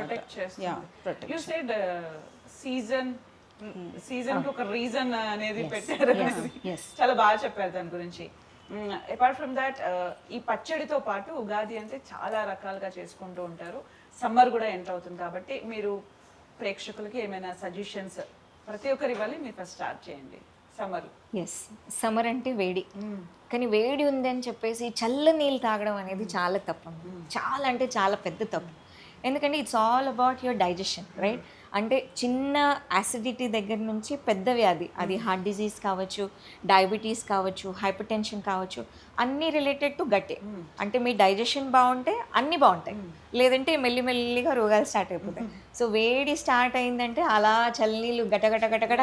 Protect yeah చేస్తుంది. You said season కి ఒక రీజన్ అనేది పెట్టారు అనేది చాలా బాగా చెప్పారు దాని గురించి. అపార్ట్ ఫ్రమ్ దాట్ ఈ పచ్చడితో పాటు ఉగాది అంటే చాలా రకాలుగా చేసుకుంటూ ఉంటారు. సమ్మర్ కూడా ఎంటర్ అవుతుంది కాబట్టి మీరు ప్రేక్షకులకి ఏమైనా సజెషన్స్ ప్రతి ఒక్కరి ఇవ్వాలి. మీరు ఫస్ట్ స్టార్ట్ చేయండి. సమ్మర్ సమ్మర్ అంటే వేడి, కానీ వేడి ఉంది అని చెప్పేసి చల్ల నీళ్ళు తాగడం అనేది చాలా తప్పు, చాలా అంటే చాలా పెద్ద తప్పు. ఎందుకంటే it's all about your digestion, right? అంటే చిన్న యాసిడిటీ దగ్గర నుంచి పెద్ద వ్యాధి, అది హార్ట్ డిజీజ్ కావచ్చు, డయాబెటీస్ కావచ్చు, హైపర్ టెన్షన్ కావచ్చు, అన్నీ రిలేటెడ్ టు గట్టే. అంటే మీ డైజెషన్ బాగుంటే అన్నీ బాగుంటాయి, లేదంటే మెల్లిమెల్లిగా రోగాలు స్టార్ట్ అయిపోతాయి. సో వేడి స్టార్ట్ అయిందంటే అలా చల్లనీళ్ళు గటగట గటగట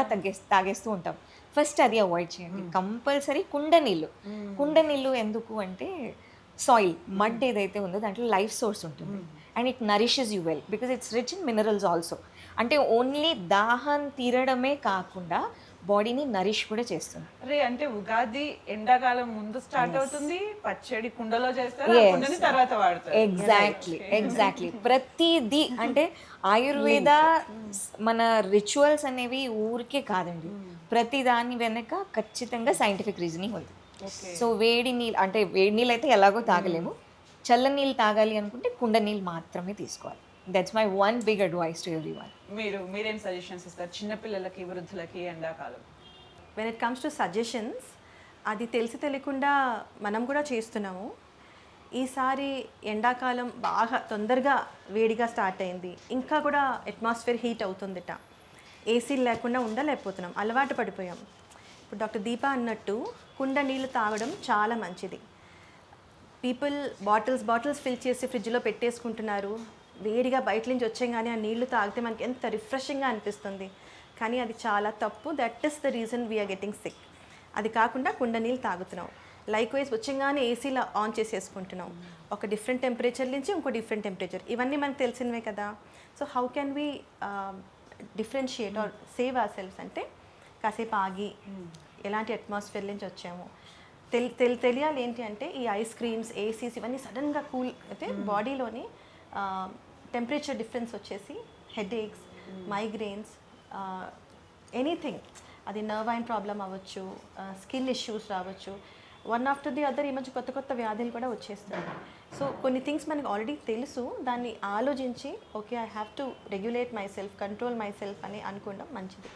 తాగేస్తూ ఉంటాం. ఫస్ట్ అది అవాయిడ్ చేయండి. కంపల్సరీ కుండ నీళ్ళు ఎందుకు అంటే సాయిల్ మడ్ ఏదైతే ఉందో దాంట్లో లైఫ్ సోర్స్ ఉంటుంది, and it nourishes you well because it's rich in minerals also. అంటే ఓన్లీ దాహం తీరడమే కాకుండా బాడీని నరిష్ కూడా చేస్తుంది. అరే అంటే ఉగాది ఎండాకాలం ముందు స్టార్ట్ అవుతుంది, పచ్చడి కుండలో చేస్తారు, కుండని తర్వాత వాడతారు. ఎగ్జాక్ట్లీ ప్రతిదీ అంటే ఆయుర్వేద మన రిచువల్స్ అనేవి ఊరికే కాదండి, ప్రతి దాని వెనక ఖచ్చితంగా సైంటిఫిక్ రీజనింగ్ ఉంది. సో వేడి నీళ్ళు అయితే ఎలాగో తాగలేము, చల్ల నీళ్ళు తాగాలి అనుకుంటే కుండ నీళ్ళు మాత్రమే తీసుకోవాలి. That's my one big advice to everyone. మీరేం సజెషన్స్ ఇస్తారు చిన్నపిల్లలకి, వృద్ధులకి ఎండాకాలం? When it comes to suggestions, అది తెలిసి తెలియకుండా మనం కూడా చేస్తున్నాము. ఈసారి ఎండాకాలం బాగా తొందరగా వేడిగా స్టార్ట్ అయింది, ఇంకా కూడా అట్మాస్ఫియర్ హీట్ అవుతుందిట, ఏసీలు లేకుండా ఉండలేకపోతున్నాం, అలవాటు పడిపోయాం. ఇప్పుడు డాక్టర్ దీపా అన్నట్టు కుండ నీళ్ళు తాగడం చాలా మంచిది. పీపుల్ బాటిల్స్ ఫిల్ చేసి ఫ్రిడ్జ్లో పెట్టేసుకుంటున్నారు, వేడిగా బయట నుంచి వచ్చేగానే ఆ నీళ్లు తాగితే మనకి ఎంత రిఫ్రెషింగ్గా అనిపిస్తుంది, కానీ అది చాలా తప్పు. That is the reason we are getting sick. అది కాకుండా కుండ నీళ్ళు తాగుతున్నాం. లైక్ వైజ్ వచ్చేగానే ఏసీలో ఆన్ చేసేసుకుంటున్నాం, ఒక డిఫరెంట్ టెంపరేచర్ నుంచి ఇంకో డిఫరెంట్ టెంపరేచర్, ఇవన్నీ మనకు తెలిసినవే కదా. So how can we differentiate or save ourselves అంటే కాసేపు ఆగి ఎలాంటి అట్మాస్ఫియర్ నుంచి వచ్చాము తెలియాలి. ఏంటి అంటే ఈ ఐస్ క్రీమ్స్, ఏసీస్ ఇవన్నీ సడన్గా కూల్ అయితే బాడీలోని టెంపరేచర్ డిఫరెన్స్ వచ్చేసి హెడేక్స్, మైగ్రెయిన్స్, ఎనీథింగ్, అది నర్వైన్ ప్రాబ్లం అవ్వచ్చు, స్కిన్ ఇష్యూస్ రావచ్చు, వన్ ఆఫ్టర్ ది అదర్. ఈ మధ్య కొత్త వ్యాధులు కూడా వచ్చేస్తాయి. సో కొన్ని థింగ్స్ మనకు ఆల్రెడీ తెలుసు, దాన్ని ఆలోచించి okay I have to regulate my self, control my self అని అనుకోవడం మంచిది.